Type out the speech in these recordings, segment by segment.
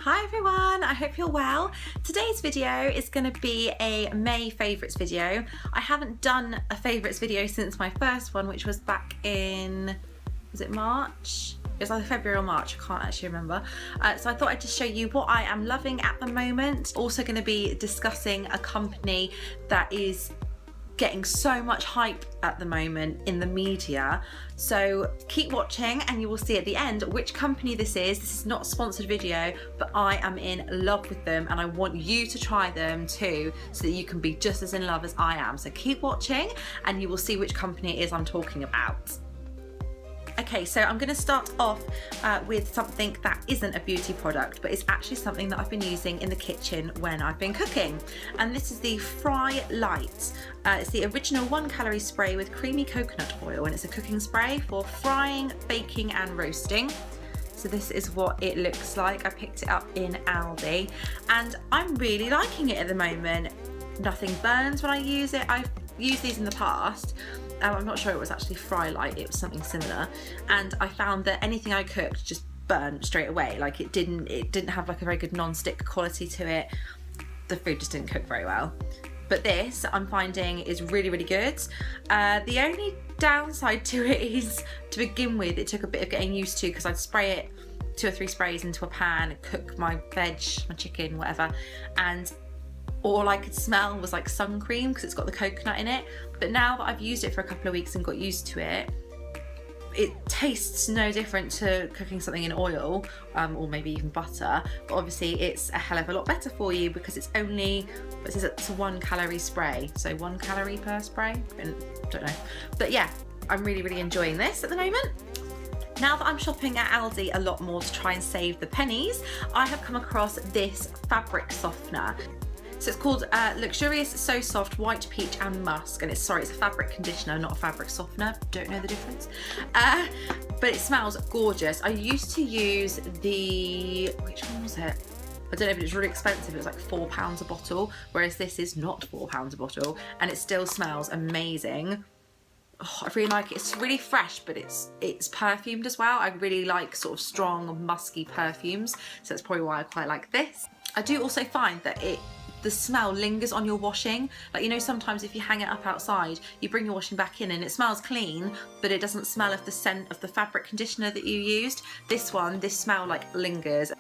Hi everyone, I hope you're well. Today's video is going to be a May favourites video. I haven't done a favourites video since my first one, which was back in, was it March? It was either February or March, I can't actually remember. So I thought I'd just show you what I am loving at the moment. Also going to be discussing a company that is getting so much hype at the moment in the media, so keep watching and you will see at the end which company this is. This is not a sponsored video, but I am in love with them and I want you to try them too so that you can be just as in love as I am. So keep watching and you will see which company it is I'm talking about. Okay, so I'm going to start off with something that isn't a beauty product, but it's actually something that I've been using in the kitchen when I've been cooking. And this is the FRA Light. It's the original 1-calorie spray with creamy coconut oil, and it's a cooking spray for frying, baking and roasting. So this is what it looks like. I picked it up in Aldi and I'm really liking it at the moment. Nothing burns when I use it. I've used these in the past. I'm not sure it was actually FRA Light, it was something similar, and I found that anything I cooked just burned straight away. Like it didn't have like a very good non-stick quality to it. The food just didn't cook very well. But this I'm finding is really, really good. The only downside to it is, to begin with, it took a bit of getting used to because I'd spray it 2 or 3 sprays into a pan, cook my veg, my chicken, whatever, and all I could smell was like sun cream because it's got the coconut in it. But now that I've used it for a couple of weeks and got used to it, it tastes no different to cooking something in oil or maybe even butter. But obviously it's a hell of a lot better for you because it's only, it says it's a 1-calorie spray. So 1 calorie per spray? I don't know. But yeah, I'm really, really enjoying this at the moment. Now that I'm shopping at Aldi a lot more to try and save the pennies, I have come across this fabric softener. So it's called Luxurious So Soft White Peach and Musk, and it's a fabric conditioner, not a fabric softener. Don't know the difference. But it smells gorgeous. I used to use the, which one was it? I don't know, but it's really expensive. It was like £4 a bottle, whereas this is not £4 a bottle, and it still smells amazing. Oh, I really like it. It's really fresh, but it's perfumed as well. I really like sort of strong, musky perfumes, so that's probably why I quite like this. I do also find that the smell lingers on your washing. Like, you know, sometimes if you hang it up outside, you bring your washing back in and it smells clean, but it doesn't smell of the scent of the fabric conditioner that you used. This smell like lingers.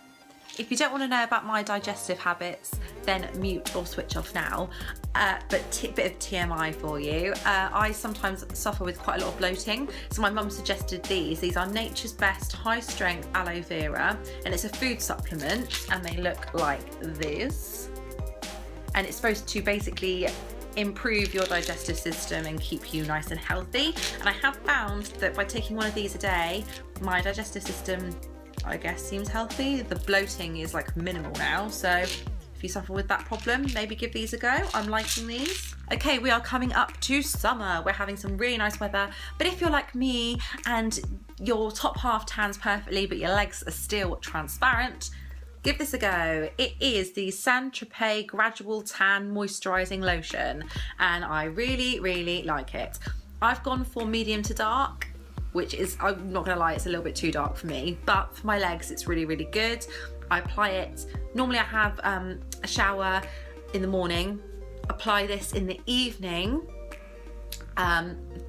If you don't want to know about my digestive habits, then mute or switch off now. But bit of TMI for you. I sometimes suffer with quite a lot of bloating, so my mum suggested these. These are Nature's Best High Strength Aloe Vera, and it's a food supplement, and they look like this. And it's supposed to basically improve your digestive system and keep you nice and healthy. And I have found that by taking one of these a day, my digestive system, I guess, seems healthy. The bloating is like minimal now, so if you suffer with that problem, maybe give these a go. I'm liking these. Okay, we are coming up to summer. We're having some really nice weather, but if you're like me and your top half tans perfectly but your legs are still transparent, give this a go. It is the Tropez Gradual Tan Moisturising Lotion, and I really, really like it. I've gone for medium to dark, which is, I'm not gonna lie, it's a little bit too dark for me, but for my legs it's really, really good. I apply it, normally I have a shower in the morning, apply this in the evening,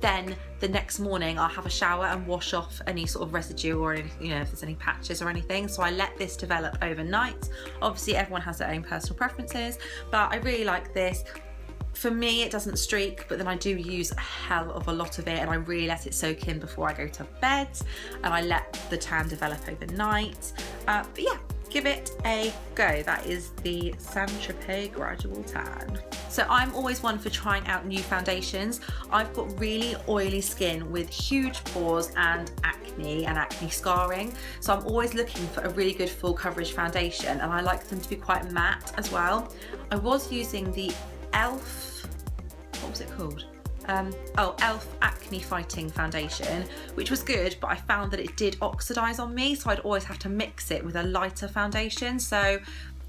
then the next morning I'll have a shower and wash off any sort of residue or any, you know, if there's any patches or anything. So I let this develop overnight. Obviously everyone has their own personal preferences, but I really like this. For me, it doesn't streak, but then I do use a hell of a lot of it, and I really let it soak in before I go to bed, and I let the tan develop overnight. But yeah, give it a go. That is the Tropez Gradual Tan. So I'm always one for trying out new foundations. I've got really oily skin with huge pores and acne scarring. So I'm always looking for a really good full coverage foundation, and I like them to be quite matte as well. I was using the Elf, what was it called? Elf Acne Fighting Foundation, which was good, but I found that it did oxidize on me, so I'd always have to mix it with a lighter foundation. So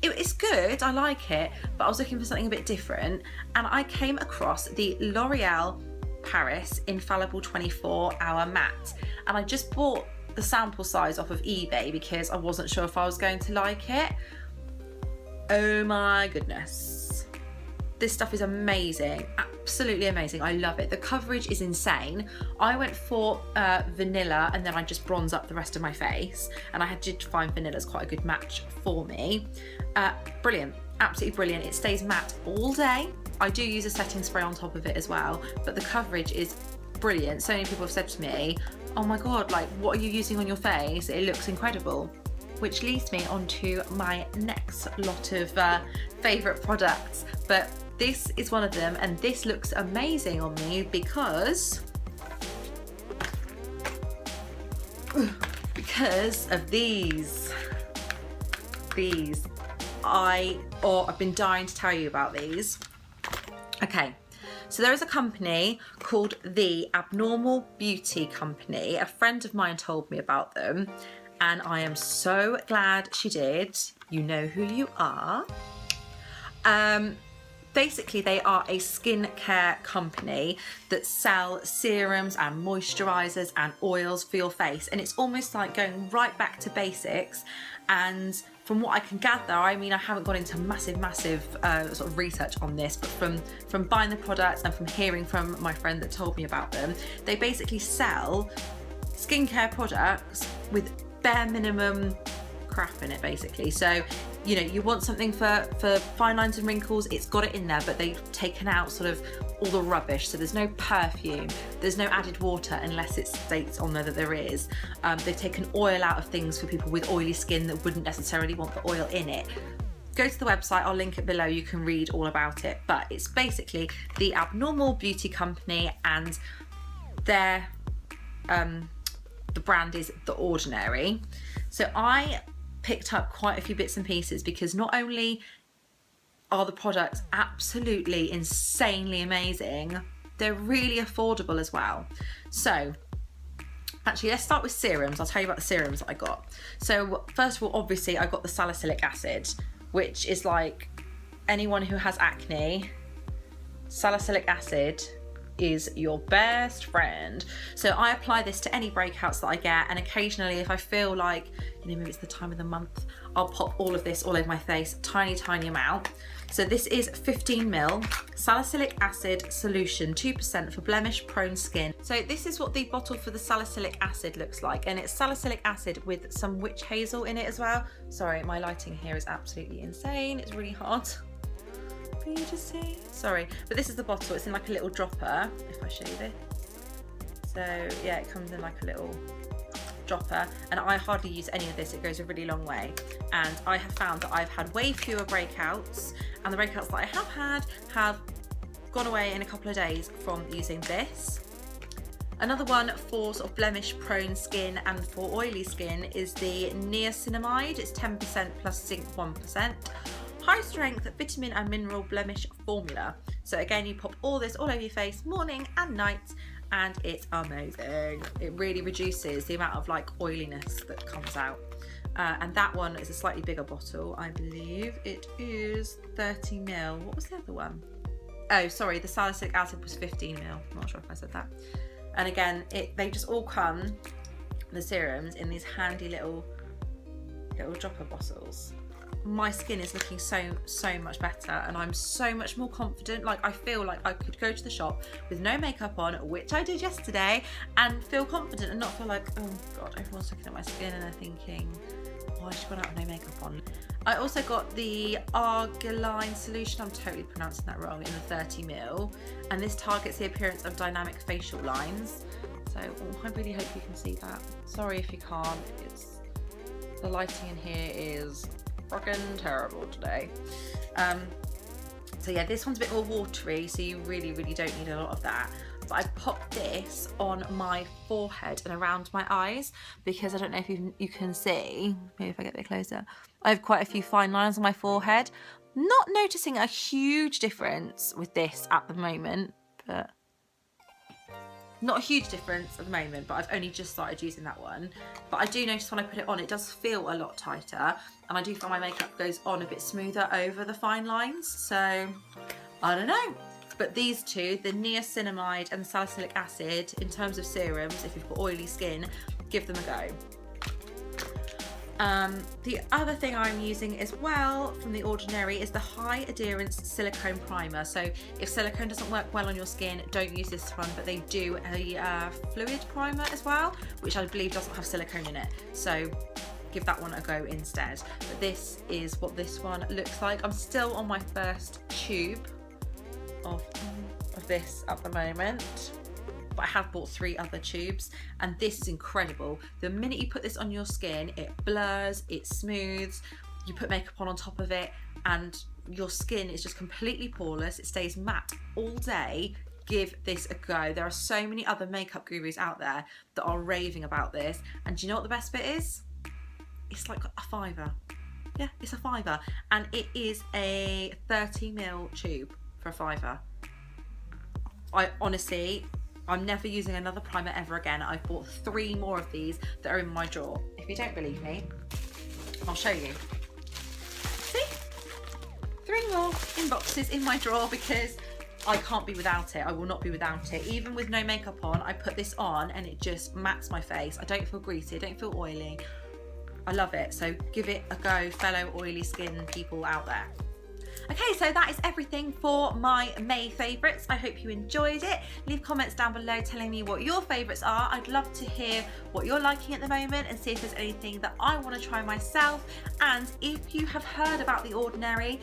it's good, I like it, but I was looking for something a bit different, and I came across the L'Oreal Paris Infallible 24 Hour Matte, and I just bought the sample size off of eBay because I wasn't sure if I was going to like it. Oh my goodness. This stuff is amazing, absolutely amazing. I love it. The coverage is insane. I went for vanilla and then I just bronze up the rest of my face, and I had to find vanilla's quite a good match for me. Brilliant, absolutely brilliant. It stays matte all day. I do use a setting spray on top of it as well, but the coverage is brilliant. So many people have said to me, oh my God, like, what are you using on your face? It looks incredible. Which leads me on to my next lot of favourite products. But this is one of them, and this looks amazing on me because of these. I've been dying to tell you about these. Okay, so there is a company called the Abnormal Beauty Company. A friend of mine told me about them, and I am so glad she did. You know who you are. Basically, they are a skincare company that sell serums and moisturizers and oils for your face, and it's almost like going right back to basics. And from what I can gather, I mean, I haven't gone into massive sort of research on this, but from buying the products and from hearing from my friend that told me about them, they basically sell skincare products with bare minimum crap in it, basically. So, you know, you want something for fine lines and wrinkles, it's got it in there, but they've taken out sort of all the rubbish. So there's no perfume, there's no added water unless it states on there that there is. They've taken oil out of things for people with oily skin that wouldn't necessarily want the oil in it. Go to the website, I'll link it below, you can read all about it. But it's basically the Abnormal Beauty Company, and their the brand is The Ordinary. So I picked up quite a few bits and pieces because not only are the products absolutely insanely amazing, they're really affordable as well. So actually, let's start with serums. I'll tell you about the serums that I got. So first of all, obviously I got the salicylic acid, which is like anyone who has acne, salicylic acid is your best friend. So I apply this to any breakouts that I get, and occasionally if I feel like, you know, maybe it's the time of the month, I'll pop all of this all over my face, tiny amount. So this is 15 ml salicylic acid solution, 2% for blemish prone skin. So this is what the bottle for the salicylic acid looks like, and it's salicylic acid with some witch hazel in it as well. Sorry, my lighting here is absolutely insane. It's really hard for you to see. Sorry, but this is the bottle. It's in like a little dropper, if I show you this. So yeah, it comes in like a little dropper, and I hardly use any of this. It goes a really long way, and I have found that I've had way fewer breakouts, and the breakouts that I have had have gone away in a couple of days from using this. Another one for sort of blemish prone skin and for oily skin is the niacinamide. It's 10% plus zinc 1%. High strength vitamin and mineral blemish formula. So again, you pop all this all over your face morning and night, and it's amazing. It really reduces the amount of like oiliness that comes out. And that one is a slightly bigger bottle. I believe it is 30 ml. What was the other one? Oh, sorry, the salicylic acid was 15 ml. I'm not sure if I said that. And again, they just all come, the serums, in these handy little dropper bottles. My skin is looking so much better, and I'm so much more confident. Like, I feel like I could go to the shop with no makeup on, which I did yesterday, and feel confident and not feel like, oh God, everyone's looking at my skin and they're thinking, why has she gone out with no makeup on? I also got the Argiline solution, I'm totally pronouncing that wrong, in the 30 ml, and this targets the appearance of dynamic facial lines. So I really hope you can see that. Sorry if you can't, the lighting in here is fucking terrible today. So yeah, this one's a bit more watery, so you really don't need a lot of that. But I popped this on my forehead and around my eyes because I don't know if you can see, maybe if I get a bit closer, I have quite a few fine lines on my forehead. Not noticing a huge difference with this at the moment, but not a huge difference at the moment, but I've only just started using that one. But I do notice when I put it on, it does feel a lot tighter, and I do find my makeup goes on a bit smoother over the fine lines. So I don't know. But these two, the niacinamide and the salicylic acid, in terms of serums, if you've got oily skin, give them a go. The other thing I'm using as well from The Ordinary is the High Adherence Silicone Primer. So if silicone doesn't work well on your skin, don't use this one, but they do a fluid primer as well, which I believe doesn't have silicone in it. So give that one a go instead. But this is what this one looks like. I'm still on my first tube of this at the moment, but I have bought 3 other tubes, and this is incredible. The minute you put this on your skin, it blurs, it smooths, you put makeup on top of it, and your skin is just completely poreless. It stays matte all day. Give this a go. There are so many other makeup gurus out there that are raving about this, and do you know what the best bit is? It's like a £5. Yeah, it's a £5, and it is a 30ml tube for a £5. I honestly, I'm never using another primer ever again. I've bought 3 more of these that are in my drawer. If you don't believe me, I'll show you. See? 3 more in boxes in my drawer because I can't be without it. I will not be without it. Even with no makeup on, I put this on and it just mattes my face. I don't feel greasy, I don't feel oily. I love it. So give it a go, fellow oily skin people out there. Okay, so that is everything for my May favourites. I hope you enjoyed it. Leave comments down below telling me what your favourites are. I'd love to hear what you're liking at the moment and see if there's anything that I want to try myself. And if you have heard about The Ordinary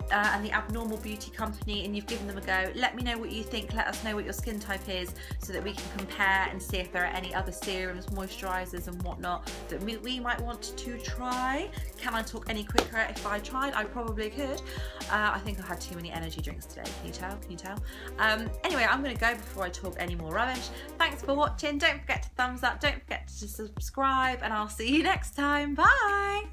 and the Abnormal Beauty Company and you've given them a go, let me know what you think. Let us know what your skin type is so that we can compare and see if there are any other serums, moisturisers and whatnot that we might want to try. Can I talk any quicker if I tried? I probably could. I think I've had too many energy drinks today. Can you tell? Can you tell? Anyway, I'm going to go before I talk any more rubbish. Thanks for watching. Don't forget to thumbs up. Don't forget to subscribe, and I'll see you next time. Bye.